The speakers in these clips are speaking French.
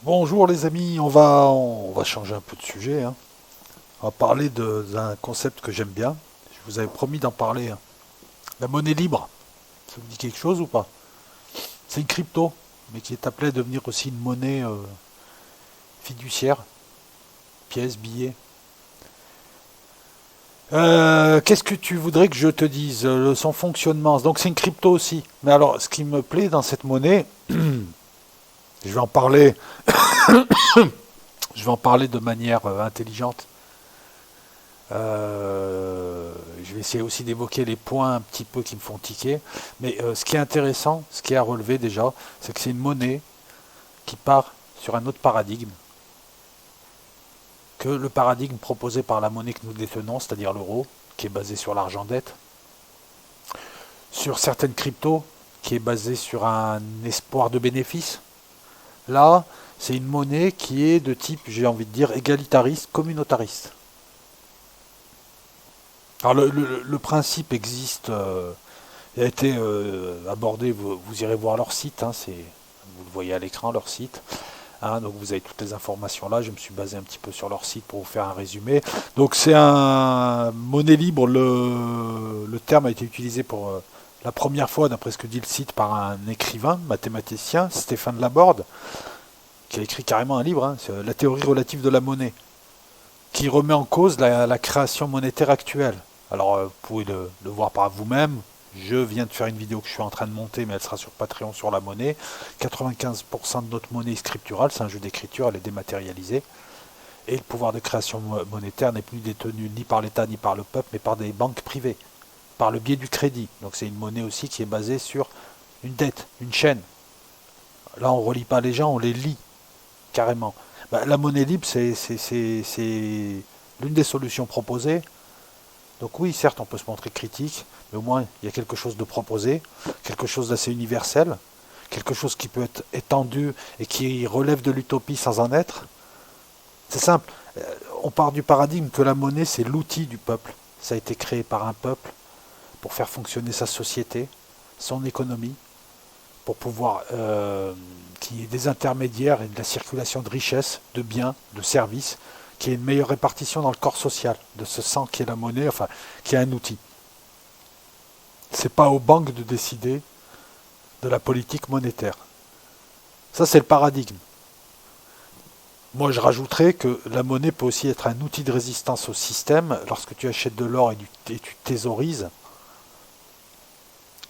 Bonjour les amis, on va changer un peu de sujet, hein. On va parler d'un concept que j'aime bien. Je vous avais promis d'en parler, hein. La monnaie libre, ça vous dit quelque chose ou pas? C'est une crypto, mais qui est appelée à devenir aussi une monnaie fiduciaire, pièce, billet. Qu'est-ce que tu voudrais que je te dise? Son fonctionnement. Donc c'est une crypto aussi. Mais alors, ce qui me plaît dans cette monnaie, je vais en parler, je vais en parler de manière intelligente. Je vais essayer aussi d'évoquer les points un petit peu qui me font tiquer. Mais ce qui est intéressant, ce qui est à relever déjà, c'est que c'est une monnaie qui part sur un autre paradigme que le paradigme proposé par la monnaie que nous détenons, c'est-à-dire l'euro, qui est basé sur l'argent dette, sur certaines cryptos, qui est basé sur un espoir de bénéfice. Là, c'est une monnaie qui est de type, j'ai envie de dire, égalitariste, communautariste. Alors le principe existe, il a été abordé, vous irez voir leur site, hein, vous le voyez à l'écran, leur site. Hein, donc vous avez toutes les informations là, je me suis basé un petit peu sur leur site pour vous faire un résumé. Donc c'est un monnaie libre, le terme a été utilisé pour la première fois, d'après ce que dit le site, par un écrivain, mathématicien, Stéphane Laborde, qui a écrit carrément un livre, hein, c'est La théorie relative de la monnaie, qui remet en cause la création monétaire actuelle. Alors, vous pouvez le voir par vous-même. Je viens de faire une vidéo que je suis en train de monter, mais elle sera sur Patreon sur la monnaie. 95% de notre monnaie est scripturale, c'est un jeu d'écriture, elle est dématérialisée. Et le pouvoir de création monétaire n'est plus détenu ni par l'État ni par le peuple, mais par des banques privées, par le biais du crédit. Donc c'est une monnaie aussi qui est basée sur une dette, une chaîne. Là, on ne relie pas les gens, on les lie carrément. Bah, la monnaie libre, c'est l'une des solutions proposées. Donc oui, certes, on peut se montrer critique, mais au moins, il y a quelque chose de proposé, quelque chose d'assez universel, quelque chose qui peut être étendu et qui relève de l'utopie sans en être. C'est simple. On part du paradigme que la monnaie, c'est l'outil du peuple. Ça a été créé par un peuple pour faire fonctionner sa société, son économie, pour pouvoir qu'il y ait des intermédiaires et de la circulation de richesses, de biens, de services, qu'il y ait une meilleure répartition dans le corps social de ce sang qui est la monnaie, enfin, qui est un outil. C'est pas aux banques de décider de la politique monétaire. Ça, c'est le paradigme. Moi, je rajouterais que la monnaie peut aussi être un outil de résistance au système. Lorsque tu achètes de l'or et tu thésaurises,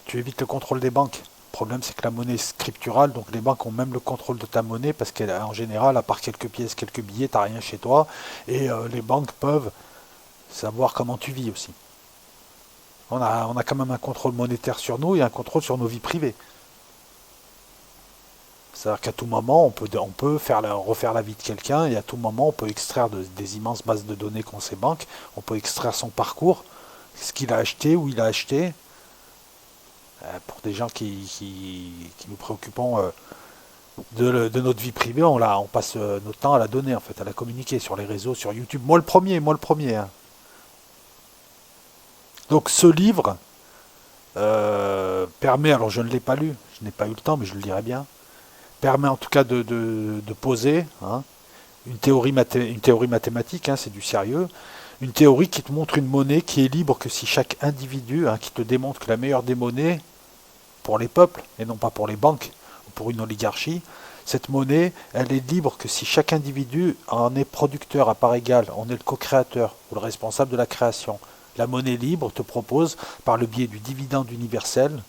tu évites le contrôle des banques. Le problème, c'est que la monnaie est scripturale, donc les banques ont même le contrôle de ta monnaie parce qu'en général, à part quelques pièces, quelques billets, t'as rien chez toi. Et les banques peuvent savoir comment tu vis aussi. On a quand même un contrôle monétaire sur nous et un contrôle sur nos vies privées. C'est-à-dire qu'à tout moment, on peut refaire la vie de quelqu'un et à tout moment, on peut extraire des immenses bases de données qu'ont ces banques. On peut extraire son parcours, ce qu'il a acheté, où il a acheté. Pour des gens qui nous préoccupons de notre vie privée, on passe notre temps à la donner, en fait, à la communiquer sur les réseaux, sur YouTube. Moi le premier. Hein. Donc ce livre permet, alors je ne l'ai pas lu, je n'ai pas eu le temps, mais je le lirai bien, permet en tout cas de poser, hein, une théorie mathématique, hein, c'est du sérieux, une théorie qui te montre une monnaie qui est libre que si chaque individu, hein, qui te démontre que la meilleure des monnaies, pour les peuples, et non pas pour les banques ou pour une oligarchie, cette monnaie, elle est libre que si chaque individu en est producteur à part égale, on est le co-créateur ou le responsable de la création. La monnaie libre te propose, par le biais du dividende universel,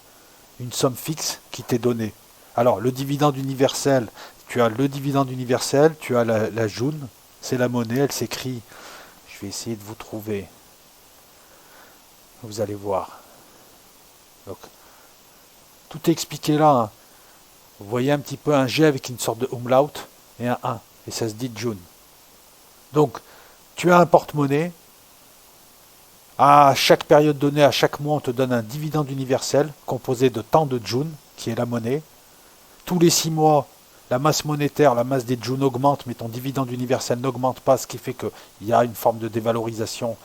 une somme fixe qui t'est donnée. Alors, le dividende universel, tu as le dividende universel, tu as la June, c'est la monnaie, elle s'écrit, je vais essayer de vous trouver, vous allez voir. Donc, tout est expliqué là, hein. Vous voyez un petit peu un G avec une sorte de umlaut et un 1, et ça se dit June. Donc, tu as un porte-monnaie, à chaque période donnée, à chaque mois, on te donne un dividende universel composé de tant de June, qui est la monnaie. Tous les 6 mois, la masse monétaire, la masse des June augmente, mais ton dividende universel n'augmente pas, ce qui fait qu'il y a une forme de dévalorisation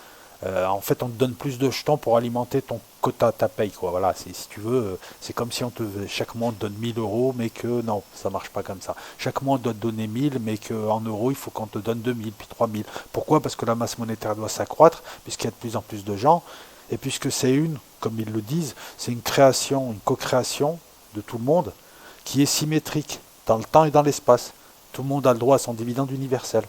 En fait, on te donne plus de jetons pour alimenter ton quota, ta paye, quoi. Voilà, si tu veux, c'est comme si chaque mois on te donne 1000 euros, mais que non, ça marche pas comme ça. Chaque mois on doit te donner 1000, mais qu'en euros, il faut qu'on te donne 2000, puis 3000. Pourquoi? Parce que la masse monétaire doit s'accroître, puisqu'il y a de plus en plus de gens, et puisque comme ils le disent, c'est une création, une co-création de tout le monde, qui est symétrique dans le temps et dans l'espace. Tout le monde a le droit à son dividende universel.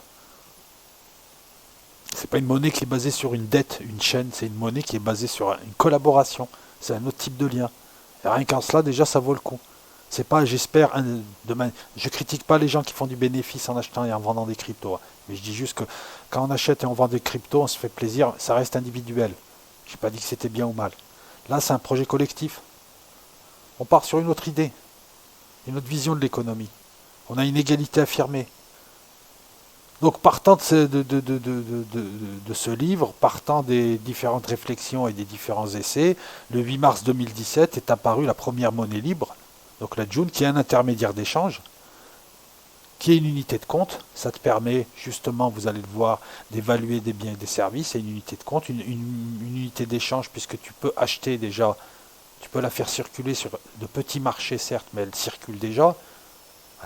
C'est pas une monnaie qui est basée sur une dette, une chaîne, c'est une monnaie qui est basée sur une collaboration. C'est un autre type de lien. Et rien qu'en cela, déjà, ça vaut le coup. C'est pas, j'espère, demain. Je critique pas les gens qui font du bénéfice en achetant et en vendant des cryptos. Mais je dis juste que quand on achète et on vend des cryptos, on se fait plaisir, ça reste individuel. J'ai pas dit que c'était bien ou mal. Là, c'est un projet collectif. On part sur une autre idée, une autre vision de l'économie. On a une égalité affirmée. Donc partant de ce livre, partant des différentes réflexions et des différents essais, le 8 mars 2017 est apparue la première monnaie libre, donc la June, qui est un intermédiaire d'échange, qui est une unité de compte. Ça te permet justement, vous allez le voir, d'évaluer des biens et des services. C'est une unité de compte, une unité d'échange, puisque tu peux acheter déjà, tu peux la faire circuler sur de petits marchés certes, mais elle circule déjà.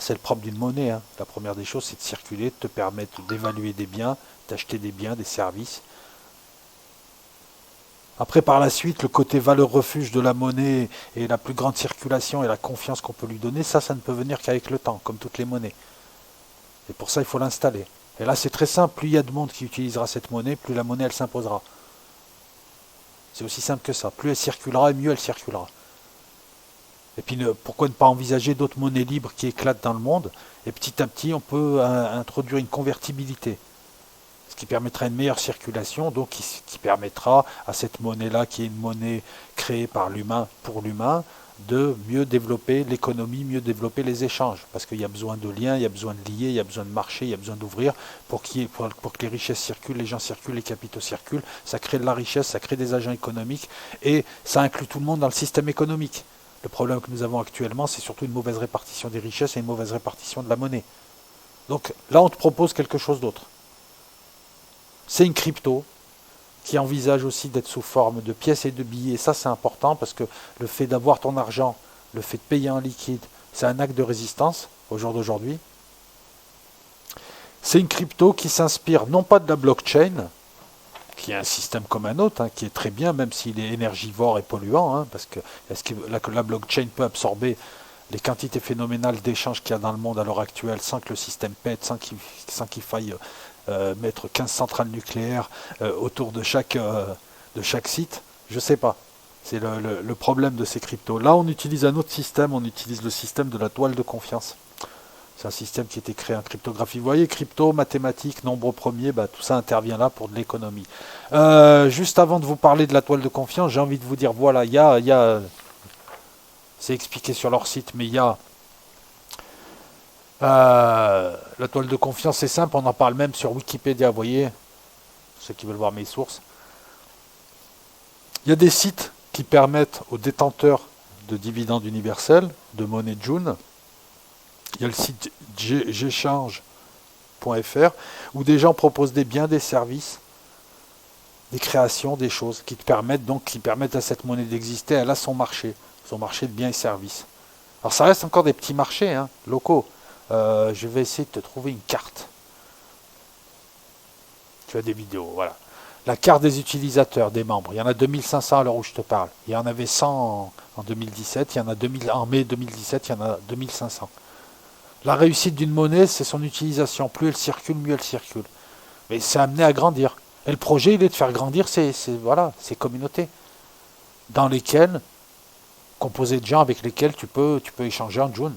C'est le propre d'une monnaie. Hein. La première des choses, c'est de circuler, de te permettre d'évaluer des biens, d'acheter des biens, des services. Après, par la suite, le côté valeur refuge de la monnaie et la plus grande circulation et la confiance qu'on peut lui donner, ça ne peut venir qu'avec le temps, comme toutes les monnaies. Et pour ça, il faut l'installer. Et là, c'est très simple. Plus il y a de monde qui utilisera cette monnaie, plus la monnaie, elle s'imposera. C'est aussi simple que ça. Plus elle circulera, et mieux elle circulera. Et puis pourquoi ne pas envisager d'autres monnaies libres qui éclatent dans le monde? Et petit à petit, on peut introduire une convertibilité, ce qui permettra une meilleure circulation, donc qui permettra à cette monnaie-là, qui est une monnaie créée par l'humain pour l'humain, de mieux développer l'économie, mieux développer les échanges. Parce qu'il y a besoin de liens, il y a besoin de lier, il y a besoin de marcher, il y a besoin d'ouvrir pour que les richesses circulent, les gens circulent, les capitaux circulent. Ça crée de la richesse, ça crée des agents économiques et ça inclut tout le monde dans le système économique. Le problème que nous avons actuellement, c'est surtout une mauvaise répartition des richesses et une mauvaise répartition de la monnaie. Donc là, on te propose quelque chose d'autre. C'est une crypto qui envisage aussi d'être sous forme de pièces et de billets. Ça, c'est important parce que le fait d'avoir ton argent, le fait de payer en liquide, c'est un acte de résistance au jour d'aujourd'hui. C'est une crypto qui s'inspire non pas de la blockchain, qui est un système comme un autre, hein, qui est très bien, même s'il est énergivore et polluant, hein, parce que est-ce que la blockchain peut absorber les quantités phénoménales d'échanges qu'il y a dans le monde à l'heure actuelle sans que le système pète, sans qu'il faille mettre 15 centrales nucléaires autour de chaque site? Je ne sais pas. C'est le problème de ces cryptos. Là, on utilise un autre système, on utilise le système de la toile de confiance. C'est un système qui a été créé en cryptographie. Vous voyez, crypto, mathématiques, nombre premier, tout ça intervient là pour de l'économie. Juste avant de vous parler de la toile de confiance, j'ai envie de vous dire, voilà, c'est expliqué sur leur site, mais il y a la toile de confiance, c'est simple, on en parle même sur Wikipédia, vous voyez, ceux qui veulent voir mes sources. Il y a des sites qui permettent aux détenteurs de dividendes universels, de monnaie June. Il y a le site géchange.fr où des gens proposent des biens, des services, des créations, des choses qui permettent à cette monnaie d'exister. Elle a son marché de biens et services. Alors ça reste encore des petits marchés locaux. Je vais essayer de te trouver une carte. Tu as des vidéos, voilà. La carte des utilisateurs, des membres. Il y en a 2500 à l'heure où je te parle. Il y en avait 100 en 2017. Il y en a 2000 en mai 2017. Il y en a 2500. La réussite d'une monnaie, c'est son utilisation. Plus elle circule, mieux elle circule. Mais c'est amené à grandir. Et le projet, il est de faire grandir ces communautés dans lesquelles, composées de gens avec lesquels tu peux échanger en June.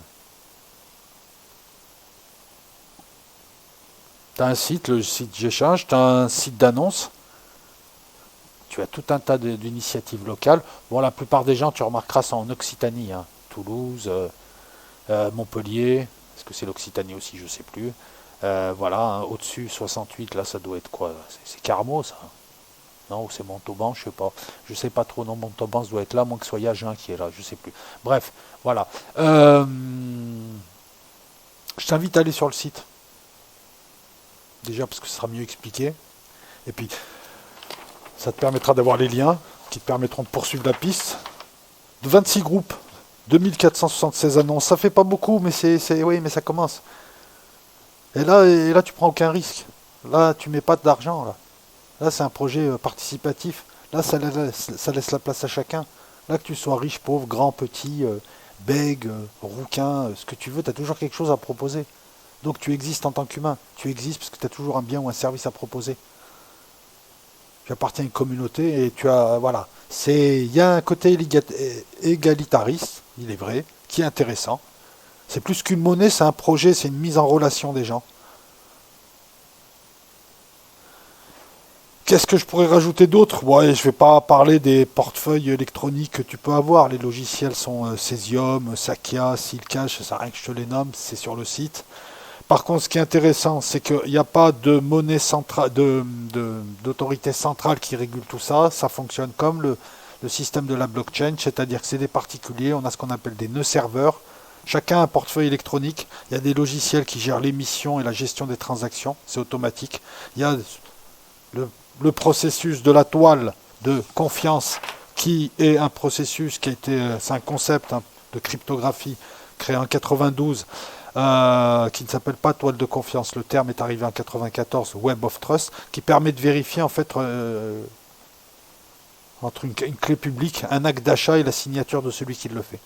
Tu as un site, le site J'échange, tu as un site d'annonce. Tu as tout un tas d'initiatives locales. Bon, la plupart des gens, tu remarqueras, sont en Occitanie. Toulouse, Montpellier. Est-ce que c'est l'Occitanie aussi? Je ne sais plus. Voilà, au-dessus, 68, là, ça doit être quoi? C'est Carmaux, ça? Non, ou c'est Montauban, je sais pas. Je sais pas trop, non, Montauban, ça doit être là, moins que ce soit Agen qui est là, je sais plus. Bref, voilà. Je t'invite à aller sur le site. Déjà, parce que ce sera mieux expliqué. Et puis, Ça te permettra d'avoir les liens qui te permettront de poursuivre la piste. De 26 groupes, 2476 annonces. Ça fait pas beaucoup, mais oui, mais ça commence. Et là, tu prends aucun risque. Là, tu mets pas d'argent. Là, c'est un projet participatif. Là, ça laisse la place à chacun. Là, que tu sois riche, pauvre, grand, petit, bègue, rouquin, ce que tu veux, tu as toujours quelque chose à proposer. Donc tu existes en tant qu'humain. Tu existes parce que tu as toujours un bien ou un service à proposer. Tu appartiens à une communauté et tu as... Voilà. Il y a un côté égalitariste, il est vrai, qui est intéressant. C'est plus qu'une monnaie, c'est un projet, c'est une mise en relation des gens. Qu'est-ce que je pourrais rajouter d'autre? Ouais, je vais pas parler des portefeuilles électroniques que tu peux avoir. Les logiciels sont Cesium, Sakia, Silcash, ça rien que je te les nomme, c'est sur le site. Par contre, ce qui est intéressant, c'est qu'il n'y a pas de monnaie centrale, d'autorité centrale qui régule tout ça. Ça fonctionne comme le système de la blockchain, c'est-à-dire que c'est des particuliers. On a ce qu'on appelle des nœuds serveurs. Chacun a un portefeuille électronique. Il y a des logiciels qui gèrent l'émission et la gestion des transactions. C'est automatique. Il y a le processus de la toile de confiance qui est un processus qui a été, c'est un concept de cryptographie créé en 92 qui ne s'appelle pas toile de confiance. Le terme est arrivé en 94, Web of Trust, qui permet de vérifier en fait entre une clé publique, un acte d'achat et la signature de celui qui le fait.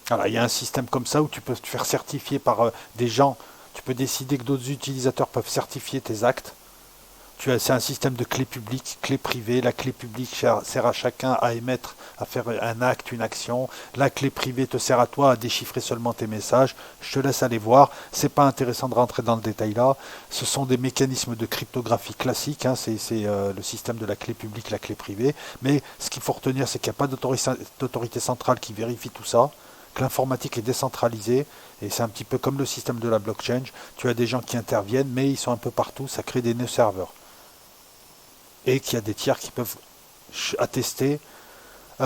Voilà, il y a un système comme ça où tu peux te faire certifier par des gens. Tu peux décider que d'autres utilisateurs peuvent certifier tes actes. C'est un système de clé publique, clé privée. La clé publique sert à chacun à émettre, à faire un acte, une action. La clé privée te sert à toi à déchiffrer seulement tes messages. Je te laisse aller voir. C'est pas intéressant de rentrer dans le détail là. Ce sont des mécanismes de cryptographie classiques. C'est le système de la clé publique, la clé privée. Mais ce qu'il faut retenir, c'est qu'il n'y a pas d'autorité centrale qui vérifie tout ça. Que l'informatique est décentralisée. Et c'est un petit peu comme le système de la blockchain. Tu as des gens qui interviennent, mais ils sont un peu partout. Ça crée des nœuds serveurs. Et qu'il y a des tiers qui peuvent attester de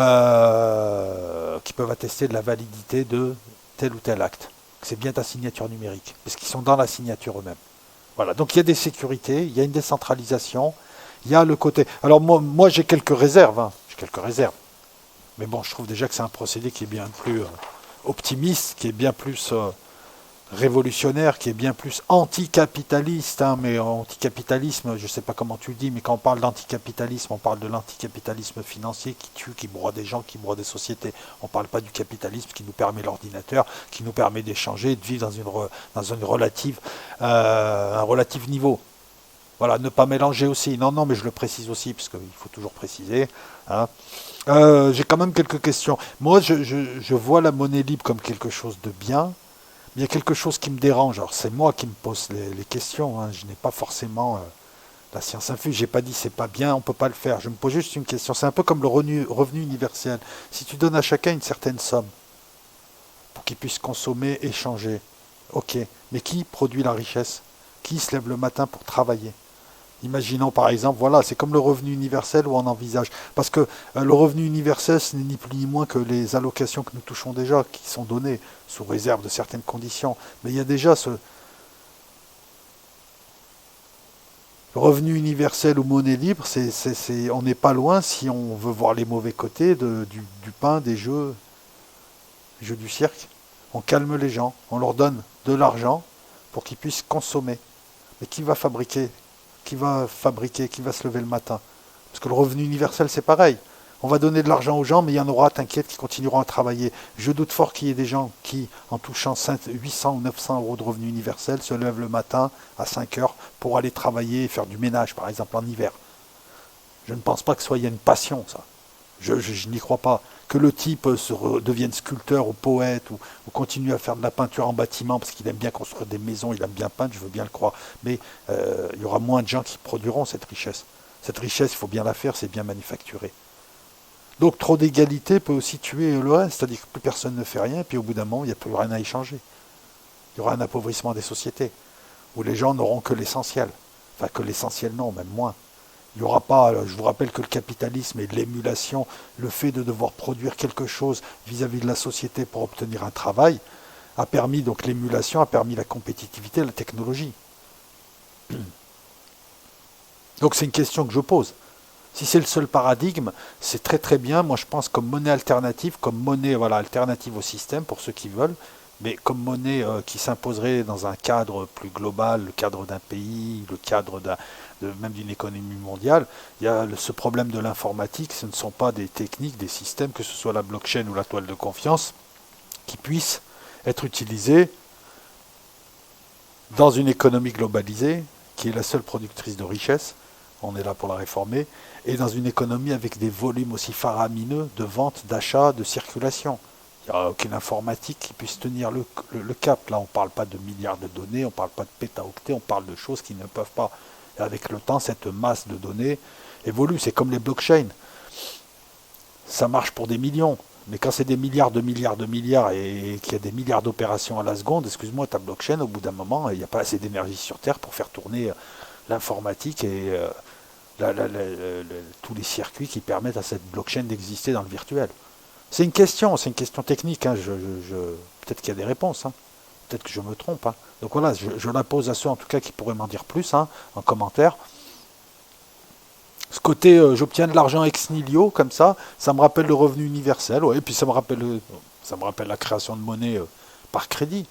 la validité de tel ou tel acte. C'est bien ta signature numérique, parce qu'ils sont dans la signature eux-mêmes. Voilà, donc il y a des sécurités, il y a une décentralisation, il y a le côté... Alors moi j'ai quelques réserves, mais bon, je trouve déjà que c'est un procédé qui est bien plus optimiste, qui est bien plus... révolutionnaire, qui est bien plus anticapitaliste, mais anticapitalisme, je ne sais pas comment tu le dis, mais quand on parle d'anticapitalisme, on parle de l'anticapitalisme financier qui tue, qui broie des gens, qui broie des sociétés. On ne parle pas du capitalisme qui nous permet l'ordinateur, qui nous permet d'échanger, de vivre dans une relative, un relatif niveau. Voilà, ne pas mélanger aussi. Non, mais je le précise aussi, parce qu'il faut toujours préciser. Hein. J'ai quand même quelques questions. Moi, je vois la monnaie libre comme quelque chose de bien. Il y a quelque chose qui me dérange. Alors c'est moi qui me pose les questions. Je n'ai pas forcément la science infuse. J'ai pas dit c'est pas bien, on peut pas le faire. Je me pose juste une question. C'est un peu comme le revenu universel. Si tu donnes à chacun une certaine somme pour qu'il puisse consommer, échanger, ok. Mais qui produit la richesse? Qui se lève le matin pour travailler? Imaginons par exemple, voilà, c'est comme le revenu universel où on envisage. Parce que le revenu universel, ce n'est ni plus ni moins que les allocations que nous touchons déjà, qui sont données sous réserve de certaines conditions. Mais il y a déjà ce revenu universel ou monnaie libre, on n'est pas loin si on veut voir les mauvais côtés du pain, des jeux du cirque. On calme les gens, on leur donne de l'argent pour qu'ils puissent consommer. Mais qui va fabriquer, qui va se lever le matin? Parce que le revenu universel, c'est pareil. On va donner de l'argent aux gens, mais il y en aura, t'inquiète, qui continueront à travailler. Je doute fort qu'il y ait des gens qui, en touchant 800 ou 900 euros de revenu universel, se lèvent le matin à 5 heures pour aller travailler et faire du ménage, par exemple, en hiver. Je ne pense pas que ce soit une passion, ça. Je n'y crois pas. Que le type devienne sculpteur ou poète ou continue à faire de la peinture en bâtiment parce qu'il aime bien construire des maisons, il aime bien peindre, je veux bien le croire. Mais il y aura moins de gens qui produiront cette richesse. Cette richesse, il faut bien la faire, c'est bien manufacturé. Donc trop d'égalité peut aussi tuer le reste, c'est-à-dire que plus personne ne fait rien, et puis au bout d'un moment, il n'y a plus rien à échanger. Il y aura un appauvrissement des sociétés, où les gens n'auront que l'essentiel. Enfin, que l'essentiel non, même moins. Il n'y aura pas, je vous rappelle que le capitalisme et l'émulation, le fait de devoir produire quelque chose vis-à-vis de la société pour obtenir un travail, a permis, donc l'émulation a permis la compétitivité, la technologie. Donc c'est une question que je pose. Si c'est le seul paradigme, c'est très très bien. Moi je pense comme monnaie alternative, comme monnaie voilà, alternative au système pour ceux qui veulent, mais comme monnaie qui s'imposerait dans un cadre plus global, le cadre d'un pays, le cadre même d'une économie mondiale, il y a ce problème de l'informatique, ce ne sont pas des techniques, des systèmes, que ce soit la blockchain ou la toile de confiance, qui puissent être utilisés dans une économie globalisée, qui est la seule productrice de richesse, on est là pour la réformer, et dans une économie avec des volumes aussi faramineux de vente, d'achat, de circulation. Il n'y a aucune informatique qui puisse tenir le cap. Là, on ne parle pas de milliards de données, on ne parle pas de pétaoctets, on parle de choses qui ne peuvent pas. Et avec le temps, cette masse de données évolue. C'est comme les blockchains. Ça marche pour des millions. Mais quand c'est des milliards de milliards de milliards et qu'il y a des milliards d'opérations à la seconde, excuse-moi, ta blockchain, au bout d'un moment, il n'y a pas assez d'énergie sur Terre pour faire tourner l'informatique et tous les circuits qui permettent à cette blockchain d'exister dans le virtuel. C'est une question technique. Hein. Peut-être qu'il y a des réponses. Hein. Peut-être que je me trompe. Hein. Donc voilà, je la pose à ceux en tout cas qui pourraient m'en dire plus hein, en commentaire. Ce côté j'obtiens de l'argent ex nihilo comme ça me rappelle le revenu universel. Ouais, et puis ça me rappelle la création de monnaie par crédit.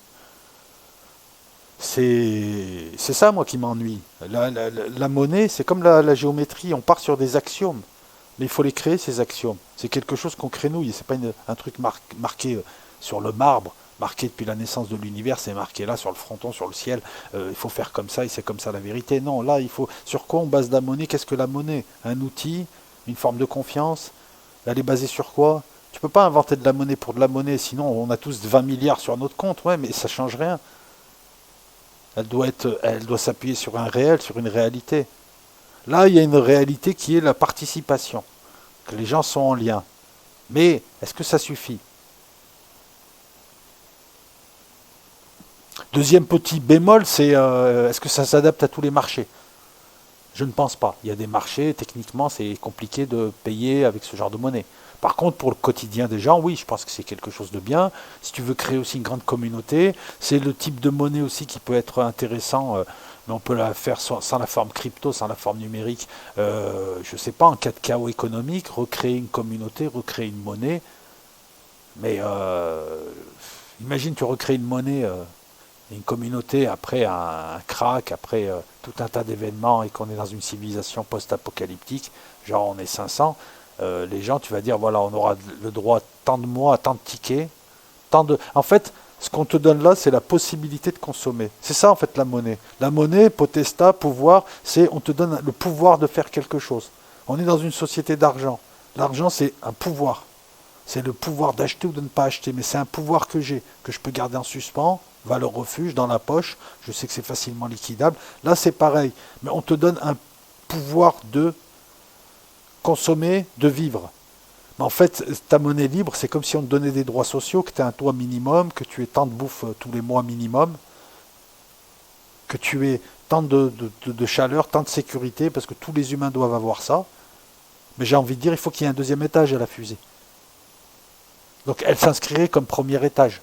C'est ça moi qui m'ennuie. La monnaie, c'est comme la géométrie, on part sur des axiomes. Mais il faut les créer, ces axiomes. C'est quelque chose qu'on crée nous. C'est pas un truc marqué sur le marbre, marqué depuis la naissance de l'univers, c'est marqué là sur le fronton, sur le ciel. Il faut faire comme ça et c'est comme ça la vérité. Non, là, il faut. Sur quoi on base la monnaie? Qu'est-ce que la monnaie? Un outil, une forme de confiance. Elle est basée sur quoi? Tu peux pas inventer de la monnaie pour de la monnaie, sinon on a tous 20 milliards sur notre compte. Ouais, mais ça change rien. Elle doit s'appuyer sur un réel, sur une réalité. Là, il y a une réalité qui est la participation, que les gens sont en lien. Mais est-ce que ça suffit? Deuxième petit bémol, c'est est-ce que ça s'adapte à tous les marchés? Je ne pense pas. Il y a des marchés, techniquement, c'est compliqué de payer avec ce genre de monnaie. Par contre, pour le quotidien des gens, oui, je pense que c'est quelque chose de bien. Si tu veux créer aussi une grande communauté, c'est le type de monnaie aussi qui peut être intéressant, mais on peut la faire sans la forme crypto, sans la forme numérique. Je ne sais pas, en cas de chaos économique, recréer une communauté, recréer une monnaie. Mais imagine, tu recrées une monnaie, une communauté après un crack, après tout un tas d'événements et qu'on est dans une civilisation post-apocalyptique, genre on est 500. Les gens, tu vas dire, voilà, on aura le droit tant de mois, tant de tickets, tant de... En fait, ce qu'on te donne là, c'est la possibilité de consommer. C'est ça, en fait, la monnaie. La monnaie, potestat, pouvoir, c'est on te donne le pouvoir de faire quelque chose. On est dans une société d'argent. L'argent, c'est un pouvoir. C'est le pouvoir d'acheter ou de ne pas acheter. Mais c'est un pouvoir que j'ai, que je peux garder en suspens, valeur refuge, dans la poche. Je sais que c'est facilement liquidable. Là, c'est pareil. Mais on te donne un pouvoir de consommer, de vivre. Mais en fait, ta monnaie libre, c'est comme si on te donnait des droits sociaux, que tu as un toit minimum, que tu aies tant de bouffe tous les mois minimum, que tu aies tant de chaleur, tant de sécurité, parce que tous les humains doivent avoir ça. Mais j'ai envie de dire, il faut qu'il y ait un deuxième étage à la fusée. Donc elle s'inscrirait comme premier étage.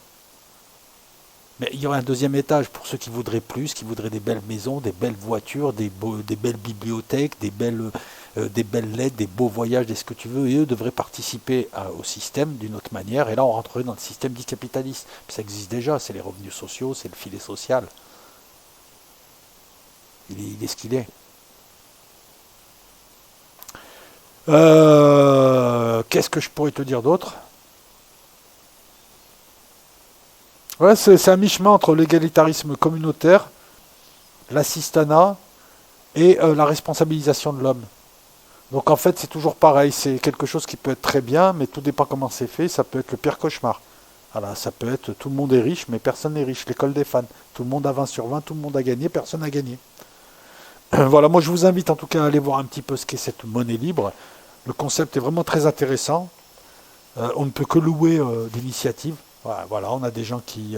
Mais il y aurait un deuxième étage pour ceux qui voudraient plus, qui voudraient des belles maisons, des belles voitures, des belles bibliothèques, des belles lettres, des beaux voyages, des ce que tu veux. Et eux devraient participer au système d'une autre manière. Et là, on rentrerait dans le système dit capitaliste. Puis ça existe déjà, c'est les revenus sociaux, c'est le filet social. Il est ce qu'il est. Qu'est-ce que je pourrais te dire d'autre? Ouais, c'est un mi-chemin entre l'égalitarisme communautaire, l'assistanat et la responsabilisation de l'homme. Donc en fait, c'est toujours pareil, c'est quelque chose qui peut être très bien, mais tout dépend comment c'est fait, ça peut être le pire cauchemar. Voilà, ça peut être tout le monde est riche, mais personne n'est riche, l'école des fans. Tout le monde a 20 sur 20, tout le monde a gagné, personne n'a gagné. Voilà, moi je vous invite en tout cas à aller voir un petit peu ce qu'est cette monnaie libre. Le concept est vraiment très intéressant. On ne peut que louer l'initiative. Voilà, on a des gens qui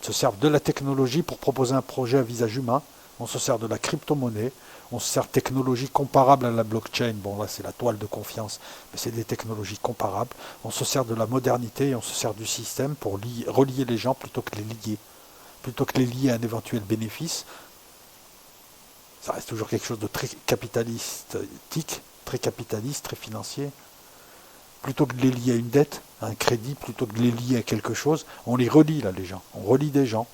se servent de la technologie pour proposer un projet à visage humain. On se sert de la crypto-monnaie. On se sert de technologies comparables à la blockchain. Bon, là, c'est la toile de confiance, mais c'est des technologies comparables. On se sert de la modernité et on se sert du système pour relier les gens plutôt que les lier. Plutôt que les lier à un éventuel bénéfice. Ça reste toujours quelque chose de très capitalistique, très capitaliste, très financier. Plutôt que de les lier à une dette, à un crédit, plutôt que de les lier à quelque chose, on les relie là les gens. On relie des gens.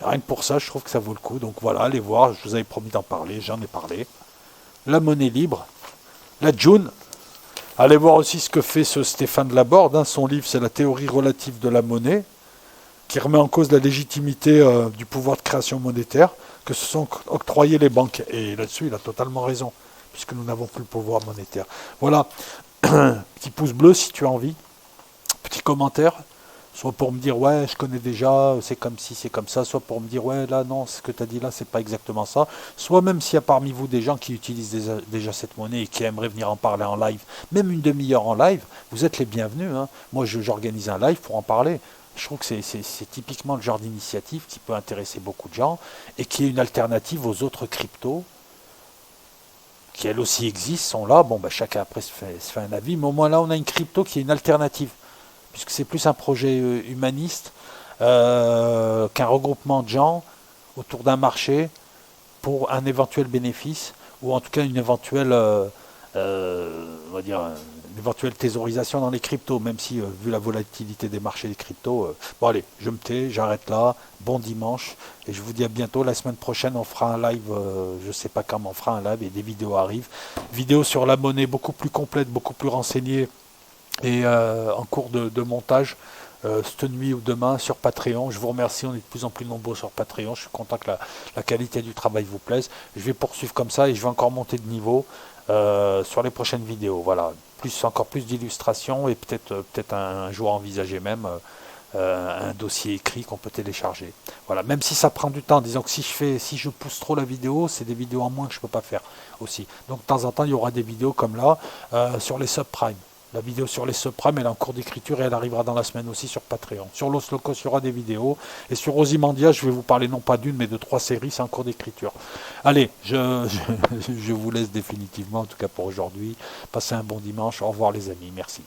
Rien que pour ça, je trouve que ça vaut le coup. Donc voilà, allez voir, je vous avais promis d'en parler, j'en ai parlé. La monnaie libre, la June. Allez voir aussi ce que fait ce Stéphane Laborde. Hein. Son livre, c'est la théorie relative de la monnaie, qui remet en cause la légitimité du pouvoir de création monétaire que se sont octroyés les banques. Et là-dessus, il a totalement raison, puisque nous n'avons plus le pouvoir monétaire. Voilà, petit pouce bleu si tu as envie, petit commentaire, soit pour me dire ouais je connais déjà, c'est comme si c'est comme ça, soit pour me dire ouais là non, ce que tu as dit là c'est pas exactement ça, soit même s'il y a parmi vous des gens qui utilisent déjà cette monnaie et qui aimeraient venir en parler en live, même une demi-heure en live, vous êtes les bienvenus. Hein. Moi j'organise un live pour en parler. Je trouve que c'est typiquement le genre d'initiative qui peut intéresser beaucoup de gens et qui est une alternative aux autres cryptos qui elles aussi existent, sont là. Bon, bah, chacun après se fait un avis, mais au moins là on a une crypto qui est une alternative, puisque c'est plus un projet humaniste qu'un regroupement de gens autour d'un marché pour un éventuel bénéfice, ou en tout cas une éventuelle, on va dire, une éventuelle thésaurisation dans les cryptos, même si, vu la volatilité des marchés des cryptos, bon allez, je me tais, j'arrête là, bon dimanche, et je vous dis à bientôt. La semaine prochaine, on fera un live, je sais pas quand, mais on fera un live et des vidéos arrivent. Vidéo sur la monnaie beaucoup plus complète, beaucoup plus renseignée, et en cours de montage cette nuit ou demain sur Patreon. Je vous remercie, on est de plus en plus nombreux sur Patreon. Je suis content que la qualité du travail vous plaise. Je vais poursuivre comme ça et je vais encore monter de niveau sur les prochaines vidéos. Voilà, encore plus d'illustrations et peut-être un jour envisager même un dossier écrit qu'on peut télécharger. Voilà, même si ça prend du temps, disons que si je pousse trop la vidéo, c'est des vidéos en moins que je ne peux pas faire aussi. Donc de temps en temps, il y aura des vidéos comme là sur les subprimes. La vidéo sur les subprimes, elle est en cours d'écriture et elle arrivera dans la semaine aussi sur Patreon. Sur Los Locos, il y aura des vidéos. Et sur Ozymandias, je vais vous parler non pas d'une, mais de 3 séries, c'est en cours d'écriture. Allez, je vous laisse définitivement, en tout cas pour aujourd'hui. Passez un bon dimanche. Au revoir les amis, merci.